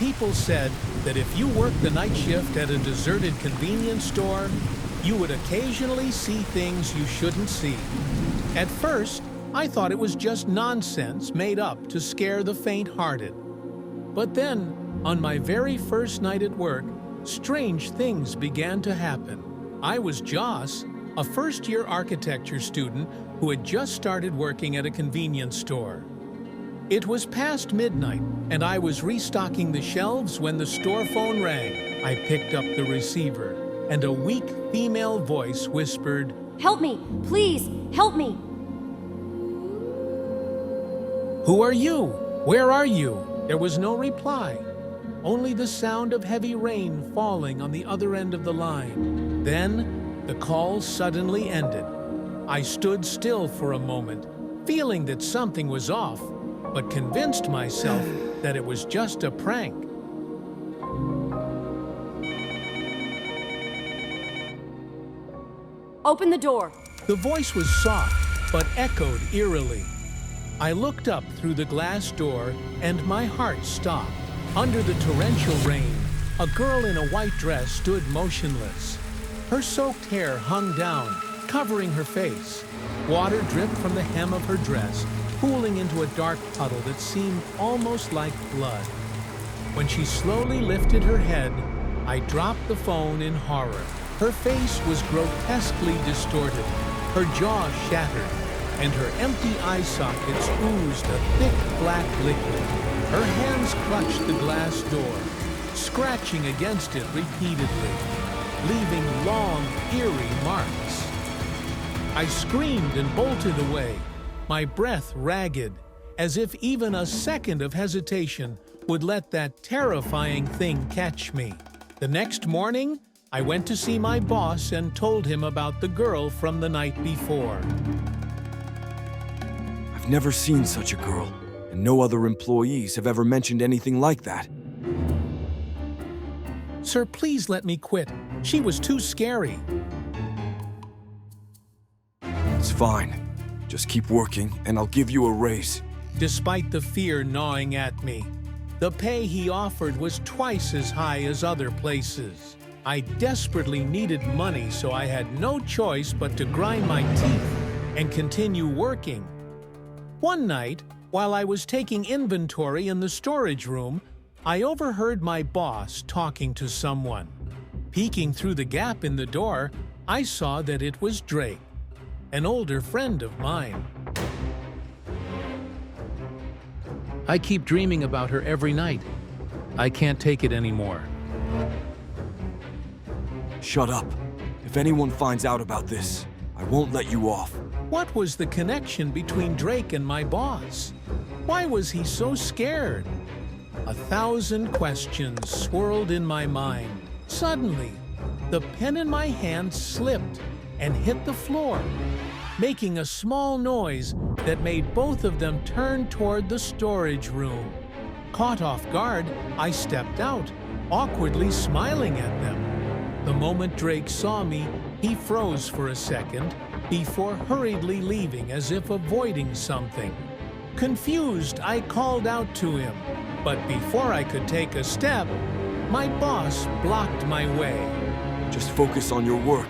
people said that if you worked the night shift at a deserted convenience store, you would occasionally see things you shouldn't see. At first, I thought it was just nonsense made up to scare the faint-hearted. But then, on my very first night at work, strange things began to happen. I was Joss, a first-year architecture student who had just started working at a convenience store. It was past midnight, and I was restocking the shelves when the store phone rang. I picked up the receiver, and a weak female voice whispered, "Help me! Please, help me!" "Who are you? Where are you?" There was no reply, only the sound of heavy rain falling on the other end of the line. Then, the call suddenly ended. I stood still for a moment, feeling that something was off, but convinced myself that it was just a prank. Open the door. The voice was soft, but echoed eerily. I looked up through the glass door, and my heart stopped. Under the torrential rain, a girl in a white dress stood motionless. Her soaked hair hung down, covering her face. Water dripped from the hem of her dress, pooling into a dark puddle that seemed almost like blood. When she slowly lifted her head, I dropped the phone in horror. Her face was grotesquely distorted, her jaw shattered, and her empty eye sockets oozed a thick black liquid. Her hands clutched the glass door, scratching against it repeatedly, leaving long, eerie marks. I screamed and bolted away, my breath ragged, as if even a second of hesitation would let that terrifying thing catch me. The next morning, I went to see my boss and told him about the girl from the night before. I've never seen such a girl, and no other employees have ever mentioned anything like that. Sir, please let me quit. She was too scary. It's fine. Just keep working, and I'll give you a raise. Despite the fear gnawing at me, the pay he offered was twice as high as other places. I desperately needed money, so I had no choice but to grind my teeth and continue working. One night, while I was taking inventory in the storage room, I overheard my boss talking to someone. Peeking through the gap in the door, I saw that it was Drake, an older friend of mine. I keep dreaming about her every night. I can't take it anymore. Shut up. If anyone finds out about this, I won't let you off. What was the connection between Drake and my boss? Why was he so scared? 1,000 questions swirled in my mind. Suddenly, the pen in my hand slipped and hit the floor, making a small noise that made both of them turn toward the storage room. Caught off guard, I stepped out, awkwardly smiling at them. The moment Drake saw me, he froze for a second before hurriedly leaving as if avoiding something. Confused, I called out to him, but before I could take a step, my boss blocked my way. Just focus on your work.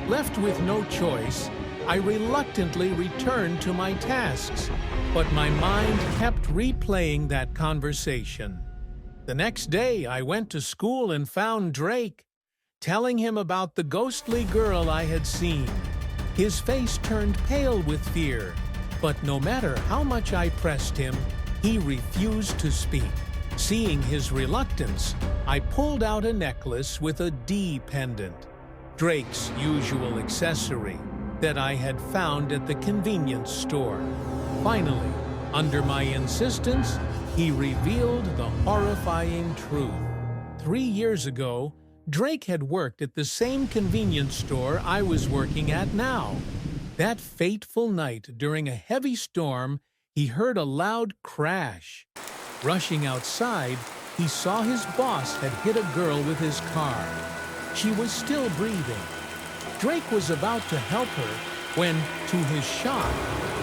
Left with no choice, I reluctantly returned to my tasks, but my mind kept replaying that conversation. The next day, I went to school and found Drake, telling him about the ghostly girl I had seen. His face turned pale with fear, but no matter how much I pressed him, he refused to speak. Seeing his reluctance, I pulled out a necklace with a D pendant, Drake's usual accessory that I had found at the convenience store. Finally, under my insistence, he revealed the horrifying truth. 3 years ago, Drake had worked at the same convenience store I was working at now. That fateful night, during a heavy storm, he heard a loud crash. Rushing outside, he saw his boss had hit a girl with his car. She was still breathing. Drake was about to help her when, to his shock,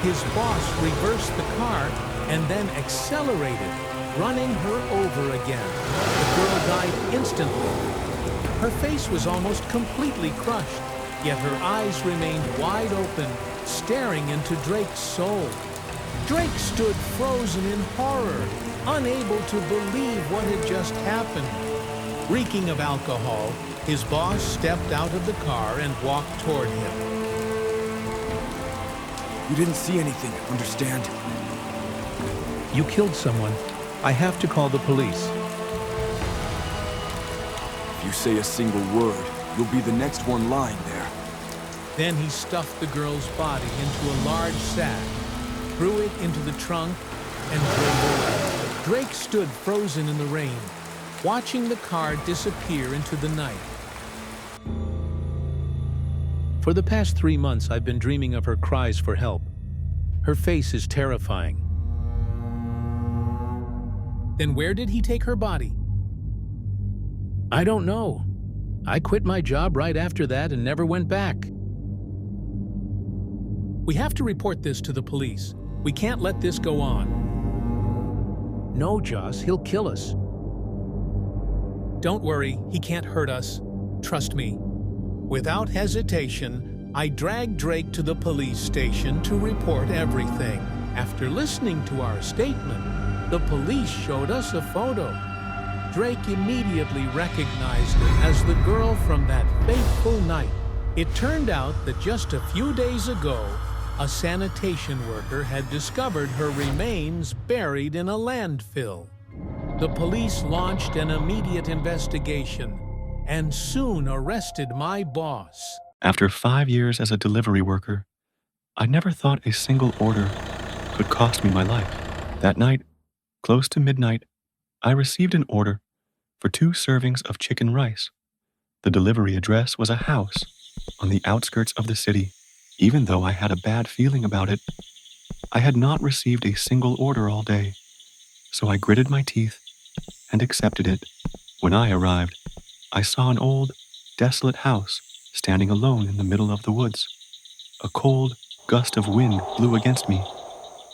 his boss reversed the car and then accelerated, running her over again. The died instantly. Her face was almost completely crushed, yet her eyes remained wide open, staring into Drake's soul. Drake stood frozen in horror, unable to believe what had just happened. Reeking of alcohol, his boss stepped out of the car and walked toward him. You didn't see anything, understand? You killed someone. I have to call the police. If you say a single word, you'll be the next one lying there. Then he stuffed the girl's body into a large sack, threw it into the trunk, and drove away. Drake stood frozen in the rain, watching the car disappear into the night. For the past 3 months, I've been dreaming of her cries for help. Her face is terrifying. Then where did he take her body? I don't know. I quit my job right after that and never went back. We have to report this to the police. We can't let this go on. No, Joss, he'll kill us. Don't worry, he can't hurt us. Trust me. Without hesitation, I dragged Drake to the police station to report everything. After listening to our statement, the police showed us a photo. Drake immediately recognized it as the girl from that fateful night. It turned out that just a few days ago, a sanitation worker had discovered her remains buried in a landfill. The police launched an immediate investigation and soon arrested my boss. After 5 years as a delivery worker, I never thought a single order could cost me my life. That night, close to midnight, I received an order for 2 servings of chicken rice. The delivery address was a house on the outskirts of the city. Even though I had a bad feeling about it, I had not received a single order all day, so I gritted my teeth and accepted it. When I arrived, I saw an old, desolate house standing alone in the middle of the woods. A cold gust of wind blew against me,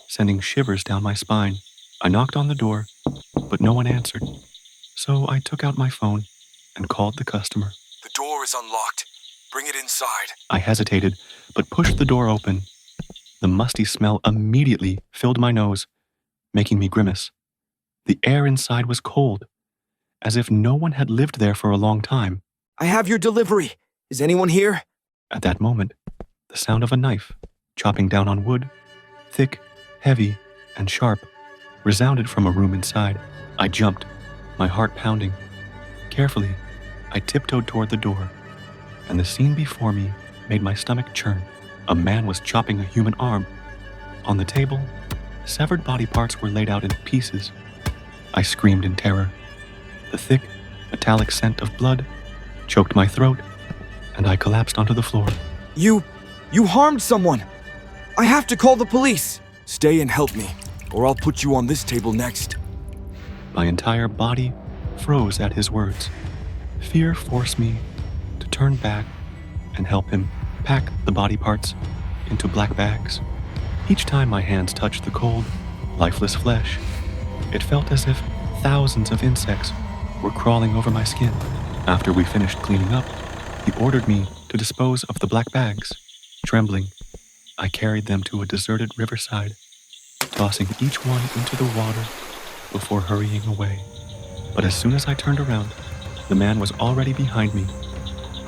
sending shivers down my spine. I knocked on the door, but no one answered, so I took out my phone and called the customer. The door is unlocked. Bring it inside. I hesitated, but pushed the door open. The musty smell immediately filled my nose, making me grimace. The air inside was cold, as if no one had lived there for a long time. I have your delivery. Is anyone here? At that moment, the sound of a knife, chopping down on wood, thick, heavy, and sharp, resounded from a room inside. I jumped, my heart pounding. Carefully, I tiptoed toward the door, and the scene before me made my stomach churn. A man was chopping a human arm. On the table, severed body parts were laid out in pieces. I screamed in terror. The thick, metallic scent of blood choked my throat, and I collapsed onto the floor. You harmed someone. I have to call the police. Stay and help me, or I'll put you on this table next. My entire body froze at his words. Fear forced me to turn back and help him pack the body parts into black bags. Each time my hands touched the cold, lifeless flesh, it felt as if thousands of insects were crawling over my skin. After we finished cleaning up, he ordered me to dispose of the black bags. Trembling, I carried them to a deserted riverside, tossing each one into the water before hurrying away. But as soon as I turned around, the man was already behind me,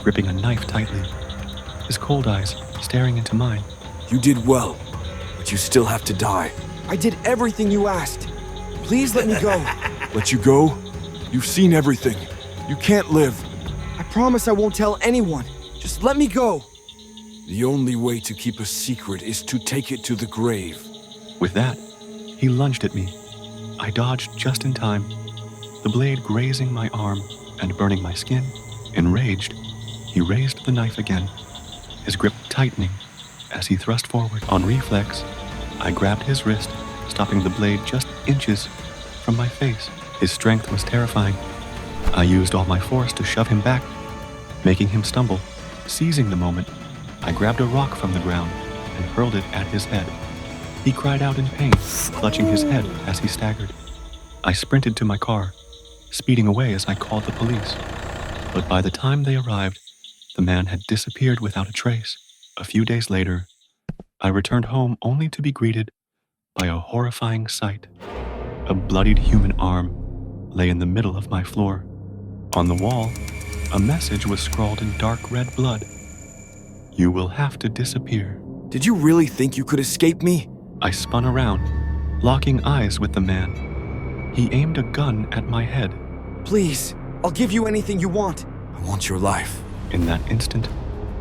gripping a knife tightly, his cold eyes staring into mine. You did well, but you still have to die. I did everything you asked. Please let me go. Let you go? You've seen everything. You can't live. I promise I won't tell anyone. Just let me go. The only way to keep a secret is to take it to the grave. With that, he lunged at me. I dodged just in time, the blade grazing my arm and burning my skin. Enraged, he raised the knife again, his grip tightening as he thrust forward. On reflex, I grabbed his wrist, stopping the blade just inches from my face. His strength was terrifying. I used all my force to shove him back, making him stumble. Seizing the moment, I grabbed a rock from the ground and hurled it at his head. He cried out in pain, clutching his head as he staggered. I sprinted to my car, speeding away as I called the police. But by the time they arrived, the man had disappeared without a trace. A few days later, I returned home only to be greeted by a horrifying sight. A bloodied human arm lay in the middle of my floor. On the wall, a message was scrawled in dark red blood. You will have to disappear. Did you really think you could escape me? I spun around, locking eyes with the man. He aimed a gun at my head. Please, I'll give you anything you want. I want your life. In that instant,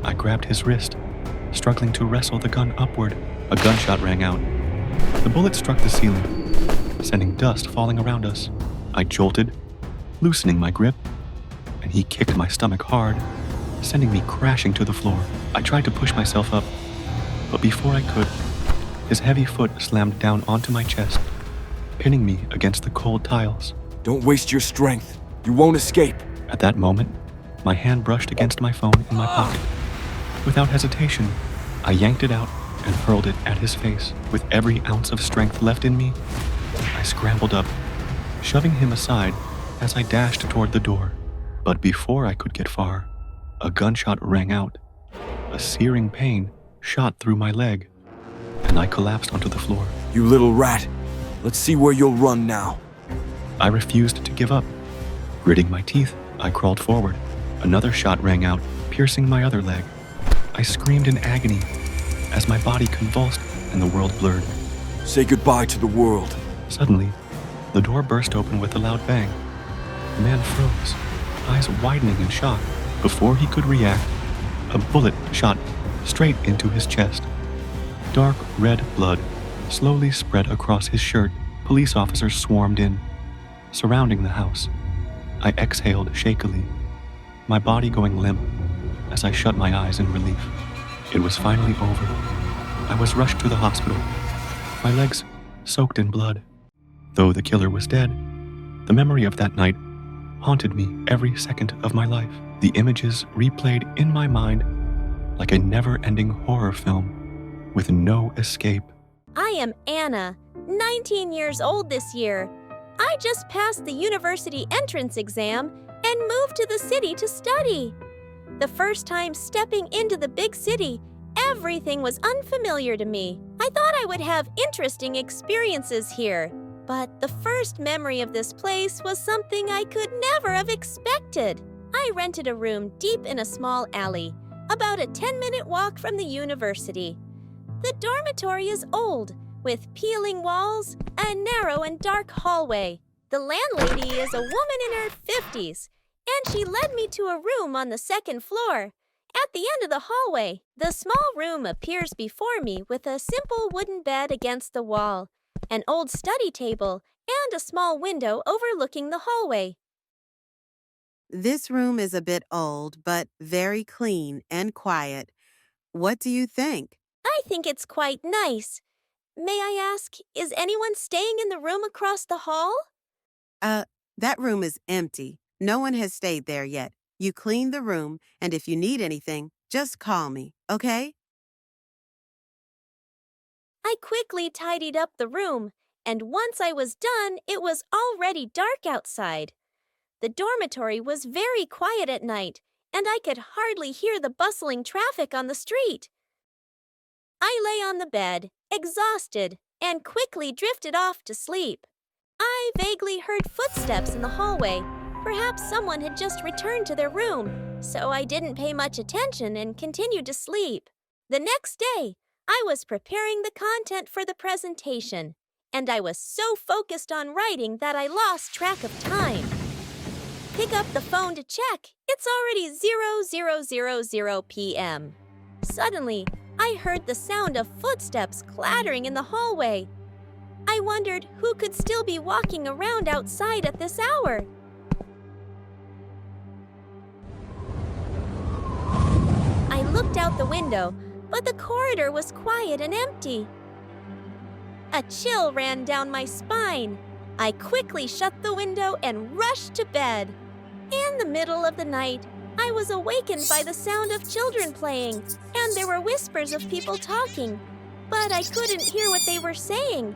I grabbed his wrist, struggling to wrestle the gun upward. A gunshot rang out. The bullet struck the ceiling, sending dust falling around us. I jolted, loosening my grip, and he kicked my stomach hard, sending me crashing to the floor. I tried to push myself up, but before I could, his heavy foot slammed down onto my chest, pinning me against the cold tiles. Don't waste your strength. You won't escape. At that moment, my hand brushed against my phone in my pocket. Without hesitation, I yanked it out and hurled it at his face. With every ounce of strength left in me, I scrambled up, shoving him aside as I dashed toward the door. But before I could get far, a gunshot rang out. A searing pain shot through my leg, and I collapsed onto the floor. You little rat. Let's see where you'll run now. I refused to give up. Gritting my teeth, I crawled forward. Another shot rang out, piercing my other leg. I screamed in agony as my body convulsed and the world blurred. Say goodbye to the world. Suddenly, the door burst open with a loud bang. The man froze, eyes widening in shock. Before he could react, a bullet shot straight into his chest. Dark red blood slowly spread across his shirt. Police officers swarmed in, surrounding the house. I exhaled shakily, my body going limp as I shut my eyes in relief. It was finally over. I was rushed to the hospital, my legs soaked in blood. Though the killer was dead, the memory of that night haunted me every second of my life. The images replayed in my mind like a never-ending horror film with no escape. I am Anna, 19 years old this year. I just passed the university entrance exam and moved to the city to study. The first time stepping into the big city, everything was unfamiliar to me. I thought I would have interesting experiences here, but the first memory of this place was something I could never have expected. I rented a room deep in a small alley, about a 10-minute walk from the university. The dormitory is old, with peeling walls, a narrow and dark hallway. The landlady is a woman in her 50s, and she led me to a room on the second floor. At the end of the hallway, the small room appears before me with a simple wooden bed against the wall, an old study table, and a small window overlooking the hallway. This room is a bit old, but very clean and quiet. What do you think? I think it's quite nice. May I ask, is anyone staying in the room across the hall? That room is empty. No one has stayed there yet. You clean the room, and if you need anything, just call me, okay? I quickly tidied up the room, and once I was done, it was already dark outside. The dormitory was very quiet at night, and I could hardly hear the bustling traffic on the street. I lay on the bed, exhausted, and quickly drifted off to sleep. I vaguely heard footsteps in the hallway. Perhaps someone had just returned to their room, so I didn't pay much attention and continued to sleep. The next day, I was preparing the content for the presentation, and I was so focused on writing that I lost track of time. Pick up the phone to check. It's already 00:00 p.m. Suddenly, I heard the sound of footsteps clattering in the hallway. I wondered who could still be walking around outside at this hour. I looked out the window, but the corridor was quiet and empty. A chill ran down my spine. I quickly shut the window and rushed to bed. In the middle of the night, I was awakened by the sound of children playing, and there were whispers of people talking, but I couldn't hear what they were saying.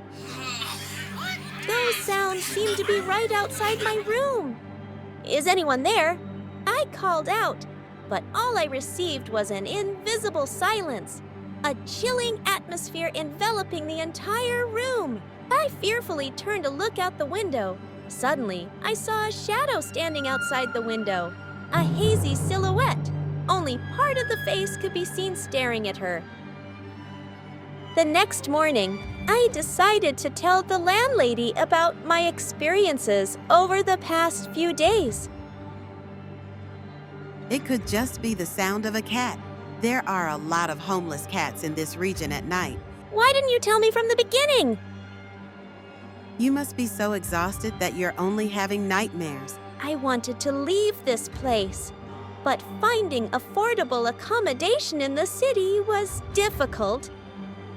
Those sounds seemed to be right outside my room. Is anyone there?" I called out, but all I received was an invisible silence, a chilling atmosphere enveloping the entire room. I fearfully turned to look out the window. Suddenly, I saw a shadow standing outside the window, a hazy silhouette. Only part of the face could be seen staring at her. The next morning, I decided to tell the landlady about my experiences over the past few days. It could just be the sound of a cat. There are a lot of homeless cats in this region at night. Why didn't you tell me from the beginning? You must be so exhausted that you're only having nightmares. I wanted to leave this place, but finding affordable accommodation in the city was difficult.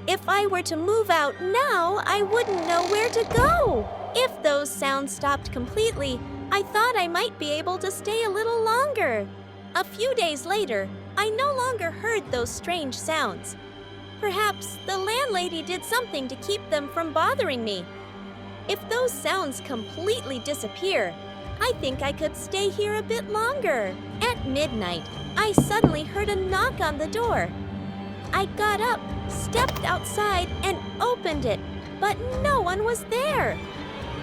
If I were to move out now, I wouldn't know where to go. If those sounds stopped completely, I thought I might be able to stay a little longer. A few days later, I no longer heard those strange sounds. Perhaps the landlady did something to keep them from bothering me. If those sounds completely disappear, I think I could stay here a bit longer. At midnight, I suddenly heard a knock on the door. I got up, stepped outside, and opened it, but no one was there.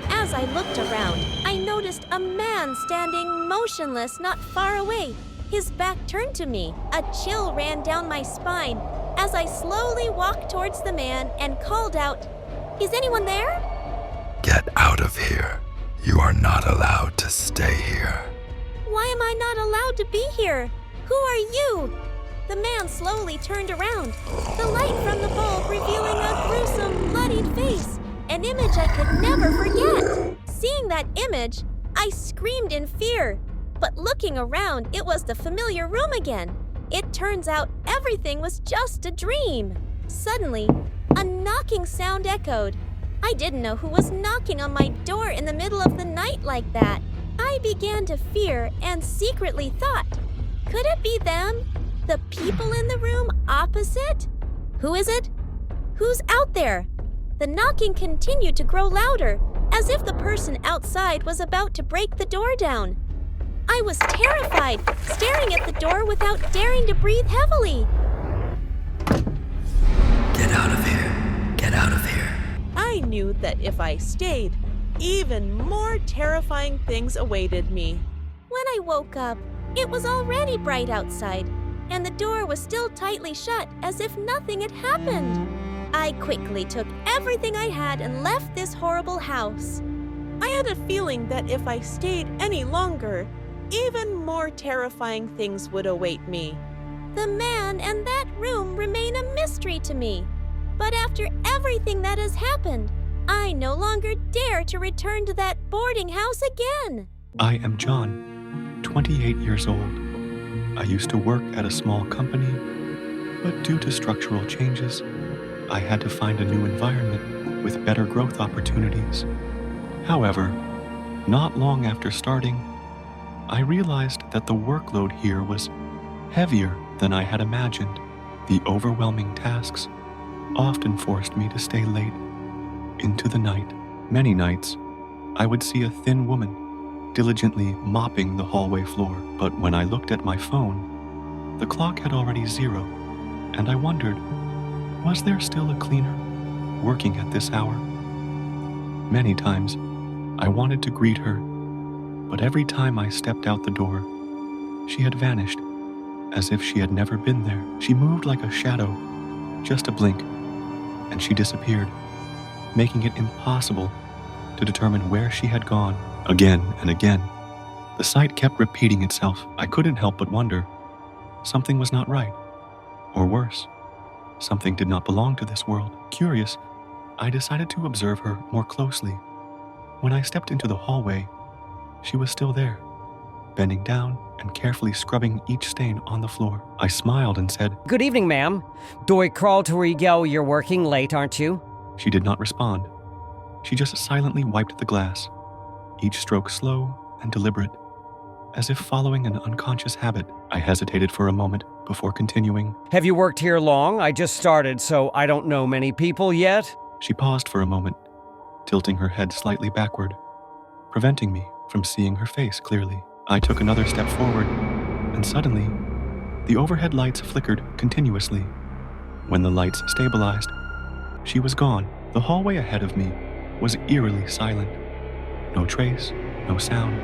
As I looked around, I noticed a man standing motionless not far away, his back turned to me. A chill ran down my spine as I slowly walked towards the man and called out, "Is anyone there?" Get out of here. You are not allowed to stay here. "Why am I not allowed to be here? Who are you?" The man slowly turned around, the light from the bulb revealing a gruesome, bloodied face, an image I could never forget. Seeing that image, I screamed in fear. But looking around, it was the familiar room again. It turns out everything was just a dream. Suddenly, a knocking sound echoed. I didn't know who was knocking on my door in the middle of the night like that. I began to fear and secretly thought, could it be them? The people in the room opposite? Who is it? Who's out there? The knocking continued to grow louder, as if the person outside was about to break the door down. I was terrified, staring at the door without daring to breathe heavily. Get out of here. Get out of here. I knew that if I stayed, even more terrifying things awaited me. When I woke up, it was already bright outside, and the door was still tightly shut as if nothing had happened. I quickly took everything I had and left this horrible house. I had a feeling that if I stayed any longer, even more terrifying things would await me. The man and that room remain a mystery to me. But after everything that has happened, I no longer dare to return to that boarding house again. I am John, 28 years old. I used to work at a small company, but due to structural changes, I had to find a new environment with better growth opportunities. However, not long after starting, I realized that the workload here was heavier than I had imagined. The overwhelming tasks often forced me to stay late into the night. Many nights, I would see a thin woman diligently mopping the hallway floor, but when I looked at my phone, the clock had already 0, and I wondered, was there still a cleaner working at this hour? Many times, I wanted to greet her, but every time I stepped out the door, she had vanished, as if she had never been there. She moved like a shadow, just a blink, and she disappeared, making it impossible to determine where she had gone. Again and again, the sight kept repeating itself. I couldn't help but wonder, something was not right, or worse, something did not belong to this world. Curious, I decided to observe her more closely. When I stepped into the hallway, she was still there, bending down and carefully scrubbing each stain on the floor. I smiled and said, "Good evening, ma'am. Do I crawl to where you go? You're working late, aren't you?" She did not respond. She just silently wiped the glass, each stroke slow and deliberate, as if following an unconscious habit. I hesitated for a moment before continuing. "Have you worked here long? I just started, so I don't know many people yet." She paused for a moment, tilting her head slightly backward, preventing me from seeing her face clearly. I took another step forward, and suddenly, the overhead lights flickered continuously. When the lights stabilized, she was gone. The hallway ahead of me was eerily silent. No trace, no sound,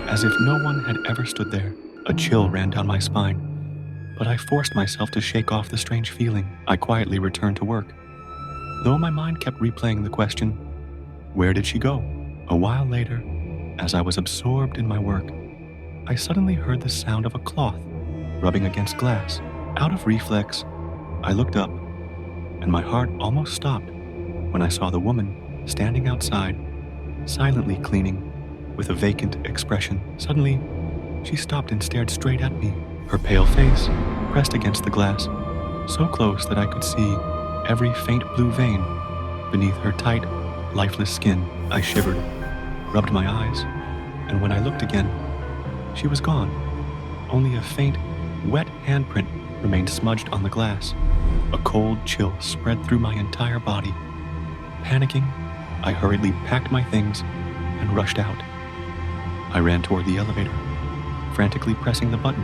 as if no one had ever stood there. A chill ran down my spine, but I forced myself to shake off the strange feeling. I quietly returned to work, though my mind kept replaying the question, where did she go? A while later, as I was absorbed in my work, I suddenly heard the sound of a cloth rubbing against glass. Out of reflex, I looked up, and my heart almost stopped when I saw the woman standing outside, silently cleaning, with a vacant expression. Suddenly, she stopped and stared straight at me, her pale face pressed against the glass, so close that I could see every faint blue vein beneath her tight, lifeless skin. I shivered, rubbed my eyes, and when I looked again, she was gone. Only a faint, wet handprint remained smudged on the glass. A cold chill spread through my entire body. Panicking, I hurriedly packed my things and rushed out. I ran toward the elevator, frantically pressing the button,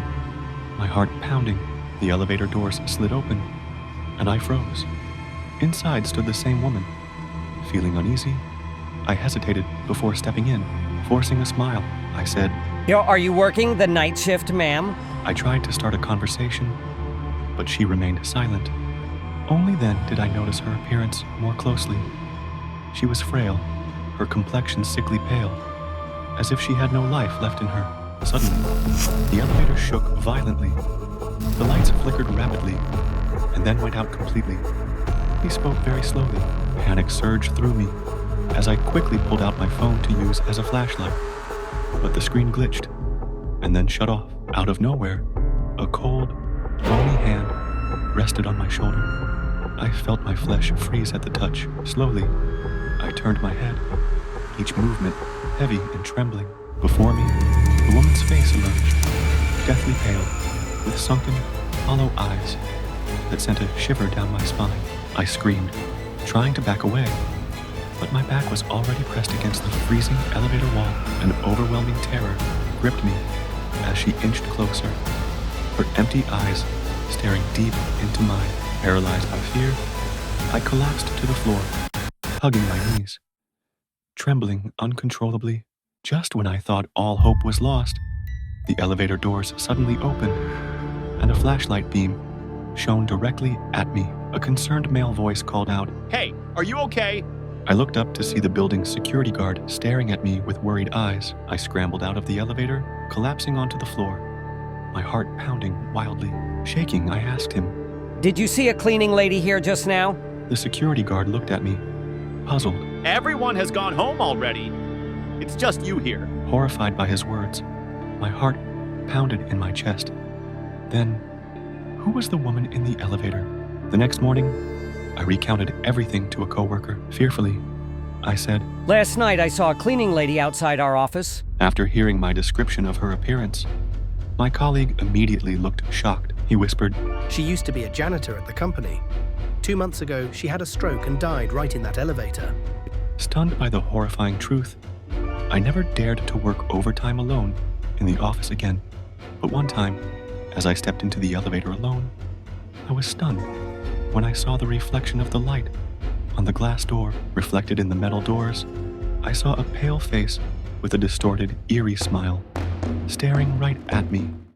my heart pounding. The elevator doors slid open, and I froze. Inside stood the same woman. Feeling uneasy, I hesitated before stepping in. Forcing a smile, I said, Are you working the night shift, ma'am? I tried to start a conversation, but she remained silent. Only then did I notice her appearance more closely. She was frail, her complexion sickly pale, as if she had no life left in her. Suddenly, the elevator shook violently. The lights flickered rapidly, and then went out completely. He spoke very slowly. Panic surged through me as I quickly pulled out my phone to use as a flashlight. But the screen glitched, and then shut off. Out of nowhere, a cold, bony hand rested on my shoulder. I felt my flesh freeze at the touch. Slowly, I turned my head, each movement heavy and trembling. Before me, the woman's face emerged, deathly pale, with sunken, hollow eyes that sent a shiver down my spine. I screamed, trying to back away, but my back was already pressed against the freezing elevator wall. An overwhelming terror gripped me as she inched closer, her empty eyes staring deep into mine. Paralyzed by fear, I collapsed to the floor, hugging my knees, trembling uncontrollably. Just when I thought all hope was lost, the elevator doors suddenly opened, and a flashlight beam shone directly at me. A concerned male voice called out, "Hey, are you okay?" I looked up to see the building's security guard staring at me with worried eyes. I scrambled out of the elevator, collapsing onto the floor, my heart pounding wildly. Shaking, I asked him, Did you see a cleaning lady here just now? The security guard looked at me, puzzled. Everyone has gone home already. It's just you here. Horrified by his words, my heart pounded in my chest. Then, who was the woman in the elevator? The next morning, I recounted everything to a coworker. Fearfully, I said, Last night I saw a cleaning lady outside our office. After hearing my description of her appearance, my colleague immediately looked shocked. He whispered, She used to be a janitor at the company. 2 months ago, she had a stroke and died right in that elevator. Stunned by the horrifying truth, I never dared to work overtime alone in the office again. But one time, as I stepped into the elevator alone, I was stunned when I saw the reflection of the light on the glass door. Reflected in the metal doors, I saw a pale face with a distorted, eerie smile, staring right at me.